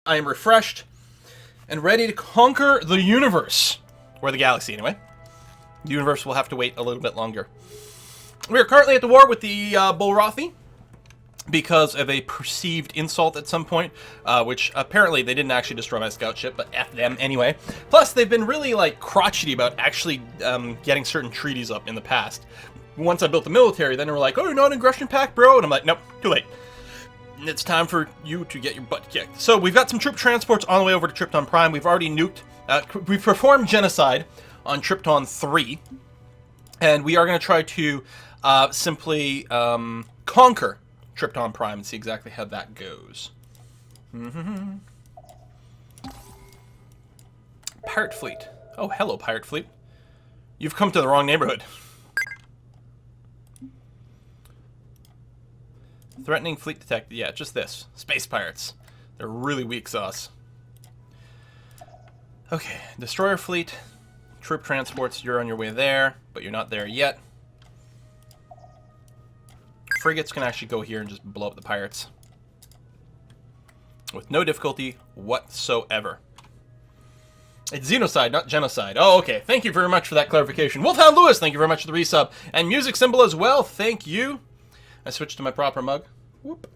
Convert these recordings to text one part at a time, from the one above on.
I am refreshed and ready to conquer the universe. Or the galaxy, anyway. The universe will have to wait a little bit longer. We are currently at the war with the Bulrathi because of a perceived insult at some point, which apparently they didn't actually destroy my scout ship, but F them anyway. Plus, they've been really, like, crotchety about actually getting certain treaties up in the past. Once I built the military, then they were like, oh, you're not an aggression pact, bro? And I'm like, nope, too late. It's time for you to get your butt kicked. So we've got some troop transports on the way over to Krypton Prime. We've already nuked. We've performed genocide on Krypton 3. And we are going to try to simply conquer Krypton Prime and see exactly how that goes. Pirate Fleet. Oh, hello, Pirate Fleet. You've come to the wrong neighborhood. Threatening fleet detected. Yeah, just this. Space pirates. They're really weak sauce. Okay, destroyer fleet. Troop transports, you're on your way there, but you're not there yet. Frigates can actually go here and just blow up the pirates. With no difficulty whatsoever. It's xenocide, not genocide. Oh, okay. Thank you very much for that clarification. Wolfhound Lewis, thank you very much for the resub. And music symbol as well, thank you. I switched to my proper mug. Whoop.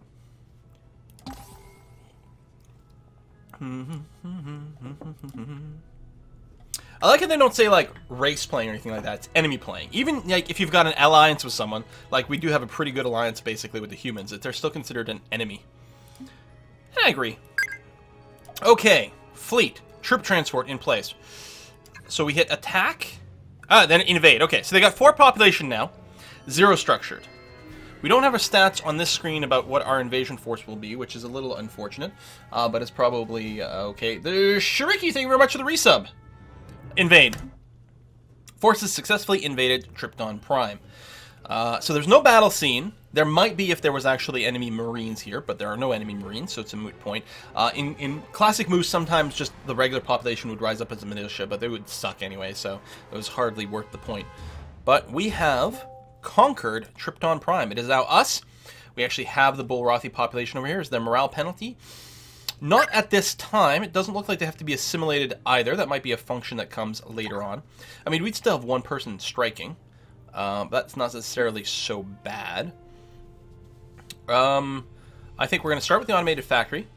I like how they don't say, like, race playing or anything like that. It's enemy playing. Even, like, if you've got an alliance with someone, like, we do have a pretty good alliance, basically, with the humans. They're still considered an enemy. And I agree. Okay. Fleet. Troop transport in place. So we hit attack. Then invade. Okay, so they got 4 population now. 0 structured. We don't have our stats on this screen about what our invasion force will be, which is a little unfortunate, but it's probably okay. The Shiriki, thank you very much for the resub. Invade. Forces successfully invaded Krypton Prime. So there's no battle scene. There might be if there was actually enemy Marines here, but there are no enemy Marines, so it's a moot point. In classic moves, sometimes just the regular population would rise up as a militia, but they would suck anyway, so it was hardly worth the point. But we have conquered Krypton Prime. It is now us. We actually have the Bulrathi population over here. Is there morale penalty? Not at this time. It doesn't look like they have to be assimilated either. That might be a function that comes later on. I mean, we'd still have 1 person striking. That's not necessarily so bad. I think we're going to start with the automated factory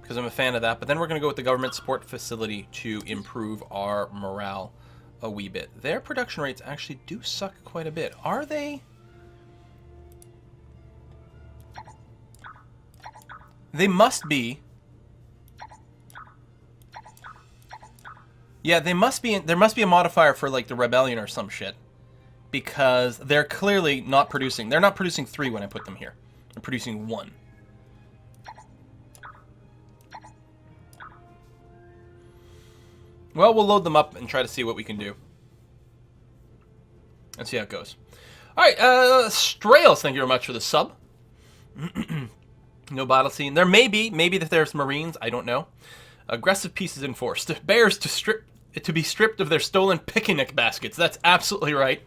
because I'm a fan of that, but then we're going to go with the government support facility to improve our morale a wee bit. Their production rates actually do suck quite a bit. Are they? They must be. Yeah, they must be. There must be a modifier for like the rebellion or some shit, because they're clearly not producing. They're not producing 3 when I put them here. They're producing 1. Well, we'll load them up and try to see what we can do. And see how it goes. Alright, Strales, thank you very much for the sub. No battle scene. There may be, maybe if there's Marines, I don't know. Aggressive pieces enforced. Bears to be stripped of their stolen picnic baskets. That's absolutely right.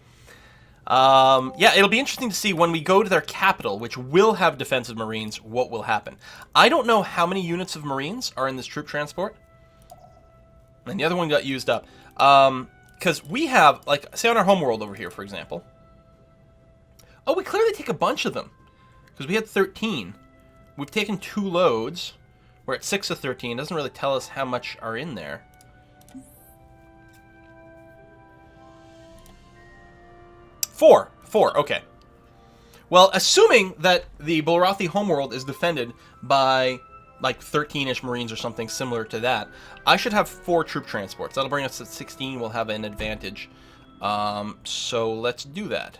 Yeah, it'll be interesting to see when we go to their capital, which will have defensive Marines, what will happen. I don't know how many units of Marines are in this troop transport. And the other one got used up. Because we have, like, say on our homeworld over here, for example. Oh, we clearly take a bunch of them. Because we had 13. We've taken 2 loads. We're at 6 of 13. It doesn't really tell us how much are in there. 4. 4, okay. Well, assuming that the Bulrathi homeworld is defended by like 13-ish Marines or something similar to that, I should have 4 troop transports. That'll bring us to 16. We'll have an advantage. So let's do that.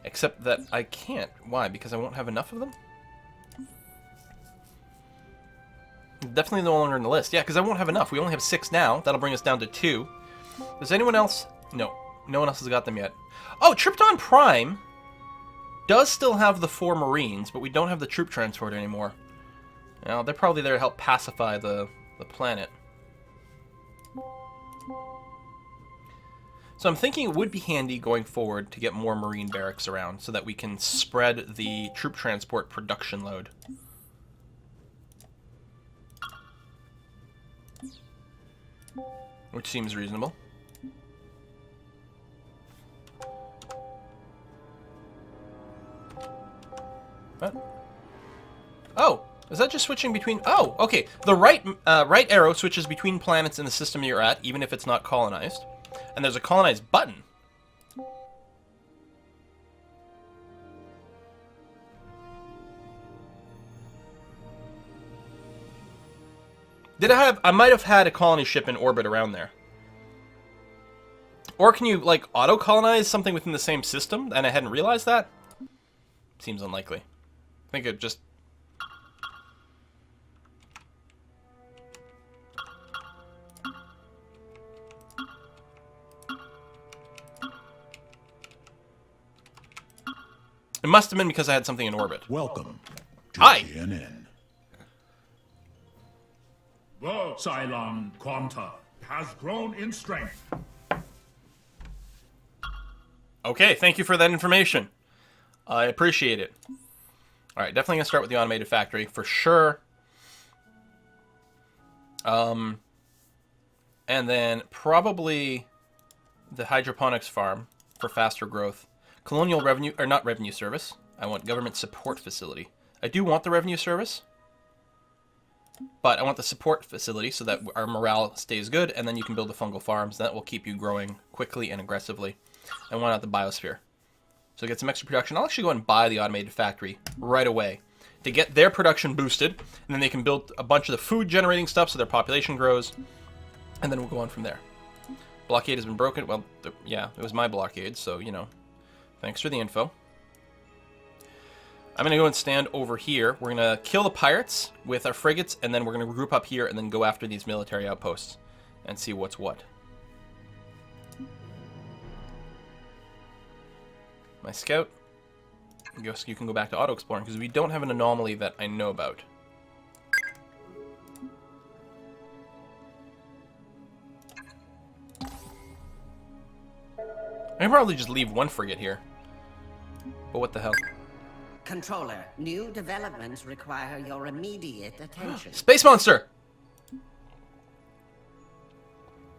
Except that I can't. Why? Because I won't have enough of them? Definitely no longer in the list. Yeah, because I won't have enough. We only have 6 now. That'll bring us down to 2. Does anyone else? No. No one else has got them yet. Oh, Krypton Prime does still have the 4 Marines, but we don't have the troop transport anymore. Now, they're probably there to help pacify the planet. So I'm thinking it would be handy going forward to get more Marine barracks around so that we can spread the troop transport production load. which seems reasonable. What? Oh, is that just switching between... Oh, okay. The right arrow switches between planets in the system you're at, even if it's not colonized. And there's a colonized button. I might have had a colony ship in orbit around there. Or can you, like, auto-colonize something within the same system, and I hadn't realized that? Seems unlikely. I think it just... It must have been because I had something in orbit. Welcome to Hi. CNN. The Cylon Quanta has grown in strength. Okay, thank you for that information. I appreciate it. Alright, definitely going to start with the automated factory, for sure. And then probably the hydroponics farm for faster growth. Colonial revenue, or not revenue service. I want government support facility. I do want the revenue service. But I want the support facility so that our morale stays good, and then you can build the fungal farms. That will keep you growing quickly and aggressively. And why not the biosphere? So get some extra production. I'll actually go and buy the automated factory right away to get their production boosted, and then they can build a bunch of the food-generating stuff so their population grows, and then we'll go on from there. Blockade has been broken. Well, yeah, it was my blockade, so, you know, thanks for the info. I'm going to go and stand over here. We're going to kill the pirates with our frigates, and then we're going to group up here and then go after these military outposts and see what's what. My scout. You can go back to auto-exploring, because we don't have an anomaly that I know about. I can probably just leave one frigate here. But what the hell? Controller, new developments require your immediate attention. Space monster!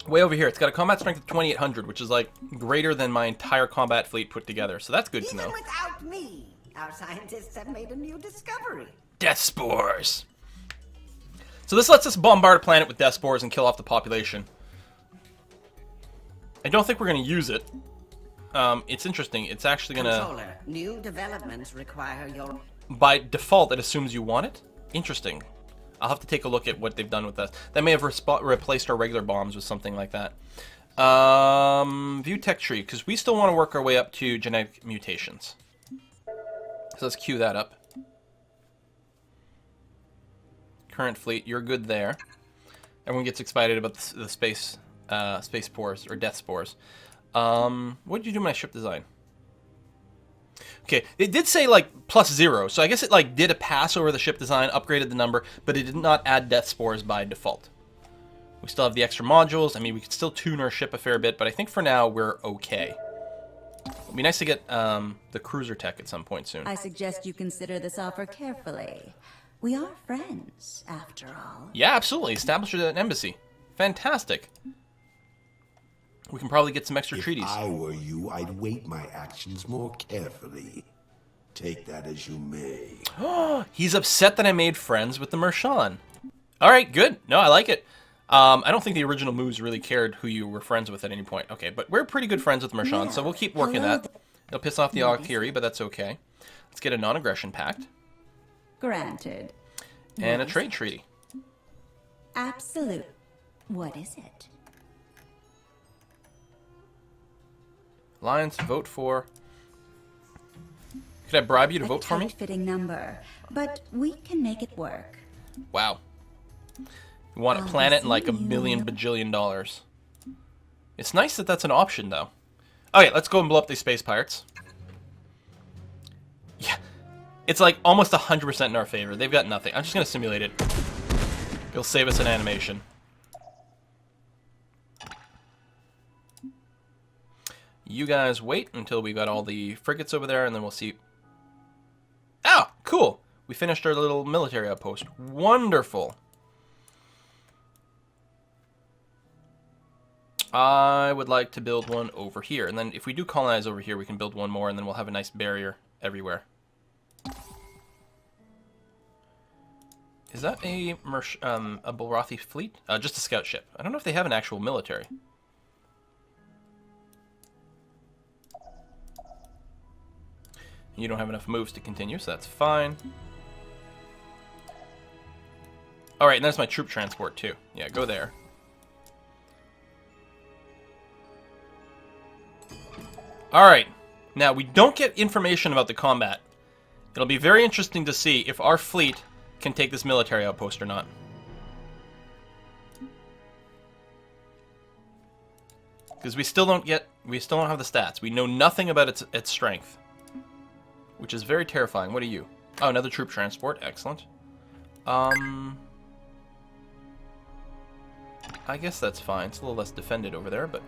Way over here. It's got a combat strength of 2800, which is like greater than my entire combat fleet put together. So that's good to know. Even without me, our scientists have made a new discovery. Death spores! So this lets us bombard a planet with death spores and kill off the population. I don't think we're going to use it. It's interesting. It's actually going to... Controller, new developments require your... By default, it assumes you want it? Interesting. I'll have to take a look at what they've done with this. They may have replaced our regular bombs with something like that. View tech tree, because we still want to work our way up to genetic mutations. So let's queue that up. Current fleet, you're good there. Everyone gets excited about the space spores, or death spores. What did you do with my ship design? Okay, it did say, like, +0, so I guess it, like, did a pass over the ship design, upgraded the number, but it did not add death spores by default. We still have the extra modules. I mean, we could still tune our ship a fair bit, but I think for now, we're okay. It'd be nice to get, the cruiser tech at some point soon. I suggest you consider this offer carefully. We are friends, after all. Yeah, absolutely. Establish an embassy. Fantastic. We can probably get some extra treaties. If I were you, I'd weight my actions more carefully. Take that as you may. He's upset that I made friends with the Mershon. Alright, good. No, I like it. I don't think the original moves really cared who you were friends with at any point. Okay, but we're pretty good friends with Mershon, so we'll keep working that. It'll piss off the Alkiri, but that's okay. Let's get a non-aggression pact. Granted. And a trade treaty. Absolute. What is it? Alliance, vote for... Could I bribe you to vote for me? A fitting number, but we can make it work. Wow. You want a planet and like $1 billion bajillion dollars. It's nice that that's an option, though. Okay, let's go and blow up these space pirates. Yeah. It's like almost 100% in our favor. They've got nothing. I'm just going to simulate it. It'll save us an animation. You guys wait until we've got all the frigates over there, and then we'll see. Oh, cool. We finished our little military outpost. Wonderful. I would like to build one over here. And then if we do colonize over here, we can build one more, and then we'll have a nice barrier everywhere. Is that a Bulrathi fleet? Just a scout ship. I don't know if they have an actual military. You don't have enough moves to continue, so that's fine. Alright, and there's my troop transport, too. Yeah, go there. Alright, now we don't get information about the combat. It'll be very interesting to see if our fleet can take this military outpost or not. Because we still don't have the stats. We know nothing about its strength. Which is very terrifying. What are you? Oh, another troop transport. Excellent. I guess that's fine. It's a little less defended over there, but...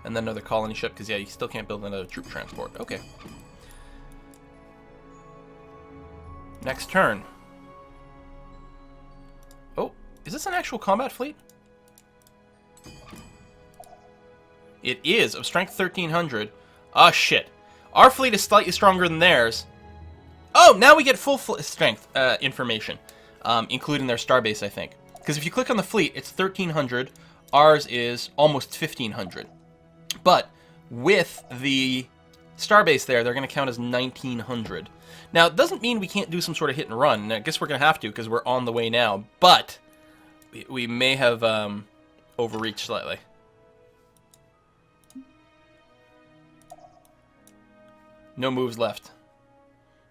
And then another colony ship, because, yeah, you still can't build another troop transport. Okay. Next turn. Oh, is this an actual combat fleet? It is, of strength 1300. Ah, shit. Our fleet is slightly stronger than theirs. Oh, now we get full strength information, including their starbase, I think. Because if you click on the fleet, it's 1300. Ours is almost 1500. But with the starbase there, they're going to count as 1900. Now, it doesn't mean we can't do some sort of hit and run. I guess we're going to have to because we're on the way now. But we may have overreached slightly. No moves left.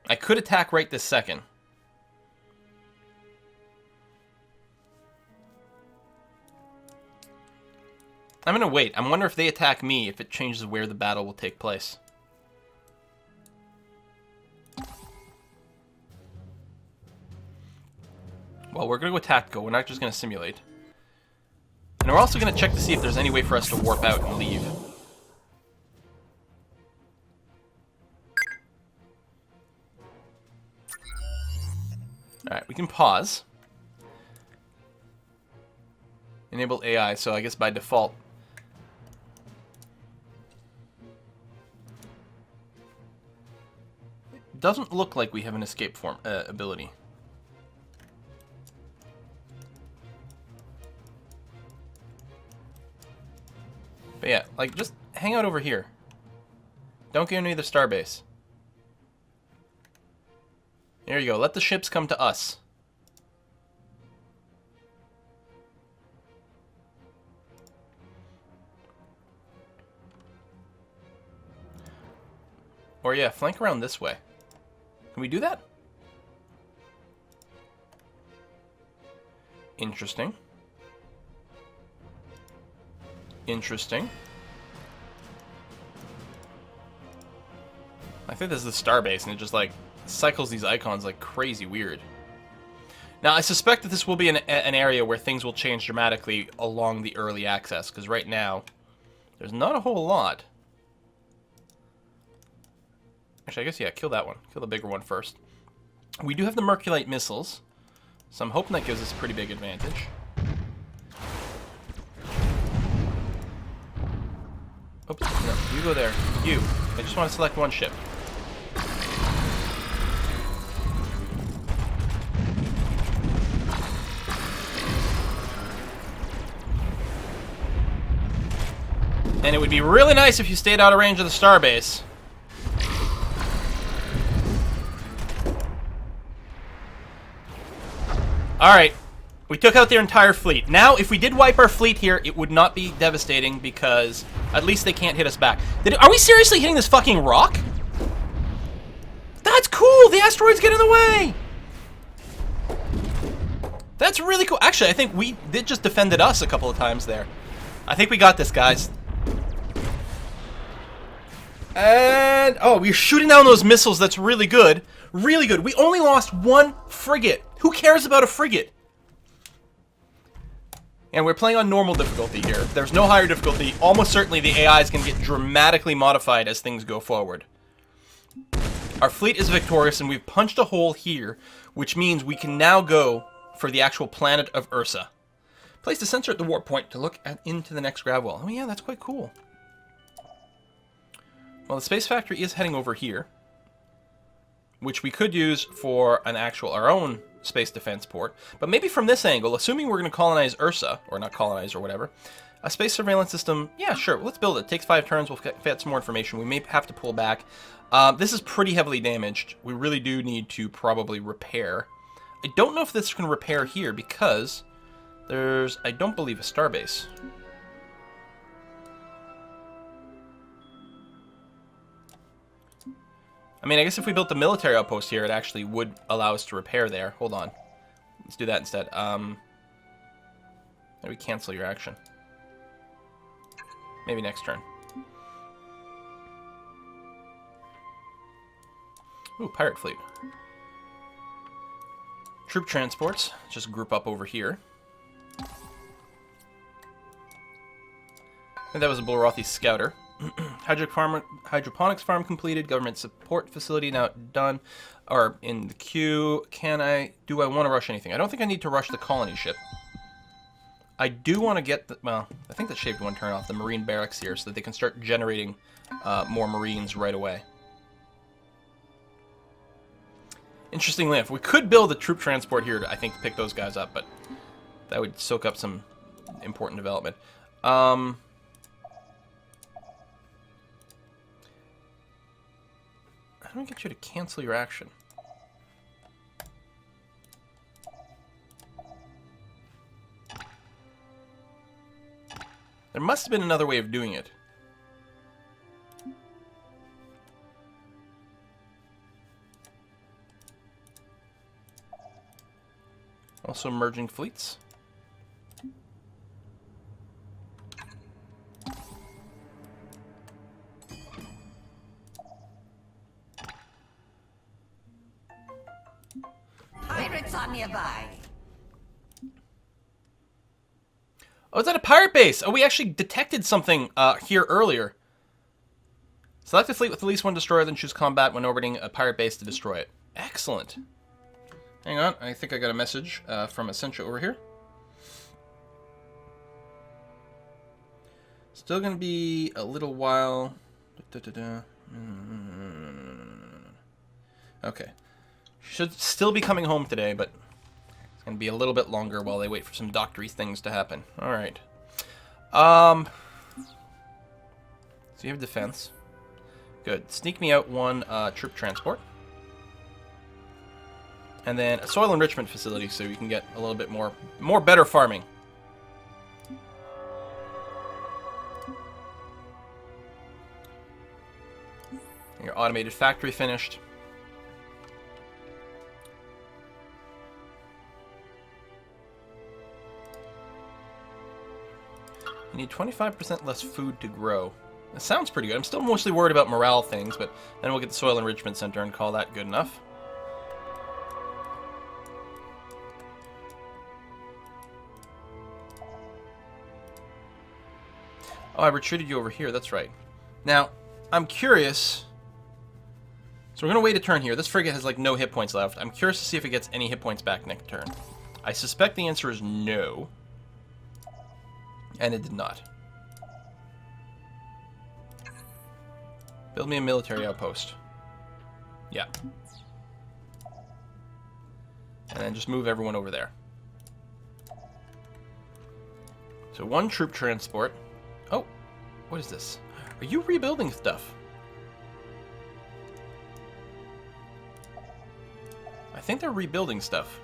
I could attack right this second. I'm going to wait. I wonder if they attack me, if it changes where the battle will take place. Well, we're going to go tactical. We're not just going to simulate. And we're also going to check to see if there's any way for us to warp out and leave. Alright, we can pause. Enable AI, so I guess by default. It doesn't look like we have an escape form ability. But yeah, like, just hang out over here. Don't go near the starbase. There you go. Let the ships come to us. Or yeah, flank around this way. Can we do that? Interesting. Interesting. I think this is the starbase, and it just, like, cycles these icons like crazy weird. Now, I suspect that this will be an area where things will change dramatically along the early access, because right now, there's not a whole lot. Actually, I guess, yeah, kill that one. Kill the bigger one first. We do have the Merculite missiles, so I'm hoping that gives us a pretty big advantage. Oops, no, you go there. You. I just want to select one ship. And it would be really nice if you stayed out of range of the starbase. Alright, we took out their entire fleet. Now, if we did wipe our fleet here, it would not be devastating because at least they can't hit us back. Are we seriously hitting this fucking rock? That's cool! The asteroids get in the way! That's really cool. Actually, I think we did just defended us a couple of times there. I think we got this, guys. And, oh, we're shooting down those missiles. That's really good. Really good. We only lost one frigate. Who cares about a frigate? And we're playing on normal difficulty here. There's no higher difficulty. Almost certainly the AI is going to get dramatically modified as things go forward. Our fleet is victorious, and we've punched a hole here, which means we can now go for the actual planet of Ursa. Place a sensor at the warp point to look into the next grav well. Oh yeah, that's quite cool. Well, the space factory is heading over here, which we could use for our own space defense port. But maybe from this angle, assuming we're going to colonize Ursa, or not colonize or whatever, a space surveillance system, yeah, sure, let's build it. It takes 5 turns, we'll get some more information. We may have to pull back. This is pretty heavily damaged. We really do need to probably repair. I don't know if this can repair here, because there's, I don't believe, a starbase. I mean, I guess if we built the military outpost here, it actually would allow us to repair there. Hold on. Let's do that instead. Maybe cancel your action. Maybe next turn. Ooh, pirate fleet. Troop transports. Just group up over here. And that was a Bulrothi scouter. Hydroponics farm completed. Government support facility now done. Or in the queue. Do I want to rush anything? I don't think I need to rush the colony ship. I do want to get well, I think that shaved one turn off the marine barracks here so that they can start generating more marines right away. Interestingly enough, we could build a troop transport here, I think, to pick those guys up, but that would soak up some important development. How do I get you to cancel your action? There must have been another way of doing it. Also merging fleets. Pirates are nearby. Oh, is that a pirate base? Oh, we actually detected something here earlier. Select a fleet with at least one destroyer, then choose combat when orbiting a pirate base to destroy it. Excellent. Hang on, I think I got a message from Essentia over here. Still going to be a little while. Okay. Should still be coming home today, but it's going to be a little bit longer while they wait for some doctory things to happen. Alright. So you have defense. Good. Sneak me out one troop transport. And then a soil enrichment facility so you can get a little bit more better farming. Your automated factory finished. You need 25% less food to grow. That sounds pretty good. I'm still mostly worried about morale things, but then we'll get the soil enrichment center and call that good enough. Oh, I retreated you over here. That's right. Now, I'm curious. So we're going to wait a turn here. This frigate has like no hit points left. I'm curious to see if it gets any hit points back next turn. I suspect the answer is no. And it did not. Build me a military outpost. Yeah. And then just move everyone over there. So one troop transport. Oh, what is this? Are you rebuilding stuff? I think they're rebuilding stuff.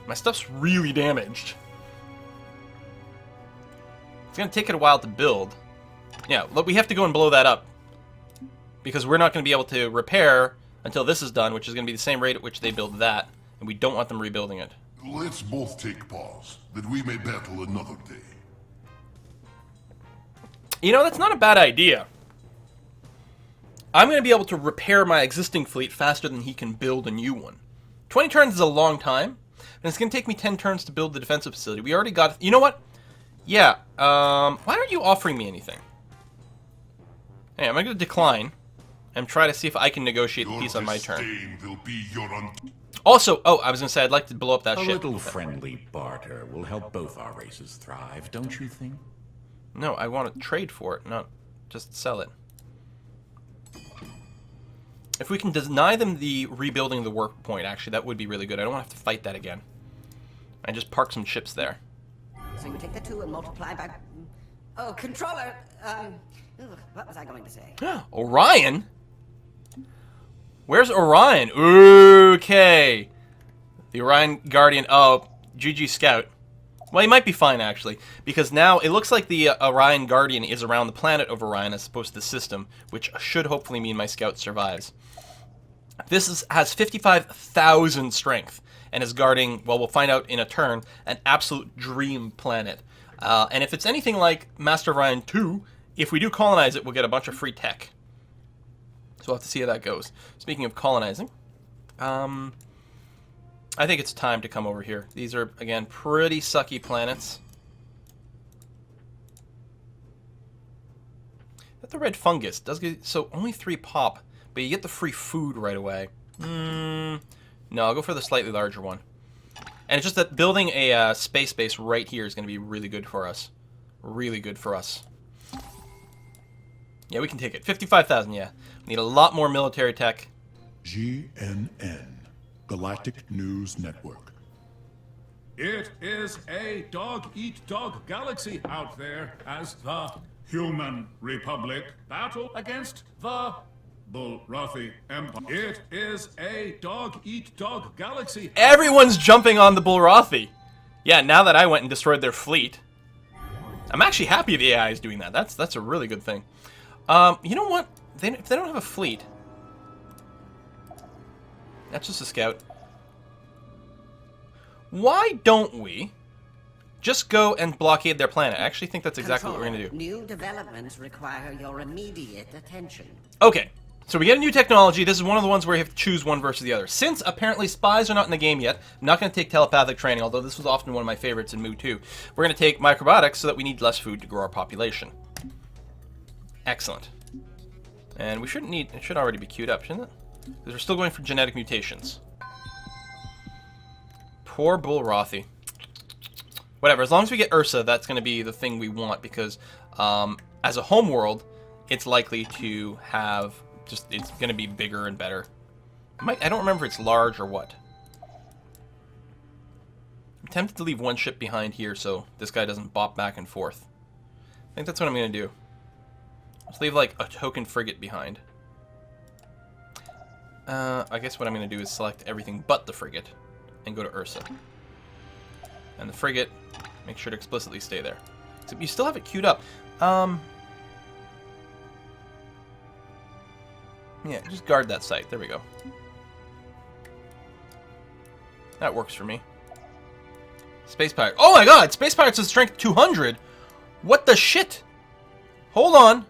My stuff's really damaged. It's going to take it a while to build. Yeah, look, we have to go and blow that up. Because we're not going to be able to repair until this is done, which is going to be the same rate at which they build that. And we don't want them rebuilding it. Let's both take pause, that we may battle another day. You know, that's not a bad idea. I'm going to be able to repair my existing fleet faster than he can build a new one. 20 turns is a long time, and it's going to take me 10 turns to build the defensive facility. We already got... You know what? Yeah, why aren't you offering me anything? Hey, I'm going to decline and try to see if I can negotiate peace on my turn. Will be your Also, oh, I was gonna say I'd like to blow up that A ship. little friendly barter will help both our races thrive, don't you think? No, I want to trade for it, not just sell it. If we can deny them the rebuilding the work point, actually, that would be really good. I don't want to have to fight that again. I just park some ships there. So you take the 2 and multiply by... Oh, controller, what was I going to say? Orion? Where's Orion? Okay. The Orion Guardian. Oh, GG Scout. Well, he might be fine, actually, because now it looks like the Orion Guardian is around the planet of Orion as opposed to the system, which should hopefully mean my Scout survives. This has 55,000 strength and is guarding, well, we'll find out in a turn, an absolute dream planet. And if it's anything like Master of Orion 2, if we do colonize it, we'll get a bunch of free tech. So we'll have to see how that goes. Speaking of colonizing, I think it's time to come over here. These are, again, pretty sucky planets. That the red fungus does get, so only 3 pop, but you get the free food right away. No, I'll go for the slightly larger one. And it's just that building a space base right here is going to be really good for us. Really good for us. Yeah, we can take it. 55,000, yeah. We need a lot more military tech. GNN, Galactic News Network. It is a dog-eat-dog galaxy out there as the Human Republic battle against the Bullrothy Empire. It is a dog-eat-dog galaxy. Everyone's jumping on the Bullrothy. Yeah, now that I went and destroyed their fleet. I'm actually happy the AI is doing that. That's a really good thing. You know what? If they don't have a fleet... That's just a scout. Why don't we just go and blockade their planet? I actually think that's exactly what we're going to do. New developments require your immediate attention. Okay, so we get a new technology. This is one of the ones where you have to choose one versus the other. Since apparently spies are not in the game yet, I'm not going to take telepathic training, although this was often one of my favorites in Mu 2. We're going to take microbiotics so that we need less food to grow our population. Excellent. And we shouldn't need... It should already be queued up, shouldn't it? Because we're still going for genetic mutations. Poor Bullrothy. Whatever, as long as we get Ursa, that's going to be the thing we want, because as a home world, it's likely to have... it's going to be bigger and better. I don't remember if it's large or what. I'm tempted to leave one ship behind here so this guy doesn't bop back and forth. I think that's what I'm going to do. Let's leave, like, a token frigate behind. I guess what I'm going to do is select everything but the frigate and go to Ursa. And the frigate, make sure to explicitly stay there. Except you still have it queued up. Yeah, just guard that site. There we go. That works for me. Space Pirate. Oh my god! Space Pirates has strength 200! What the shit? Hold on.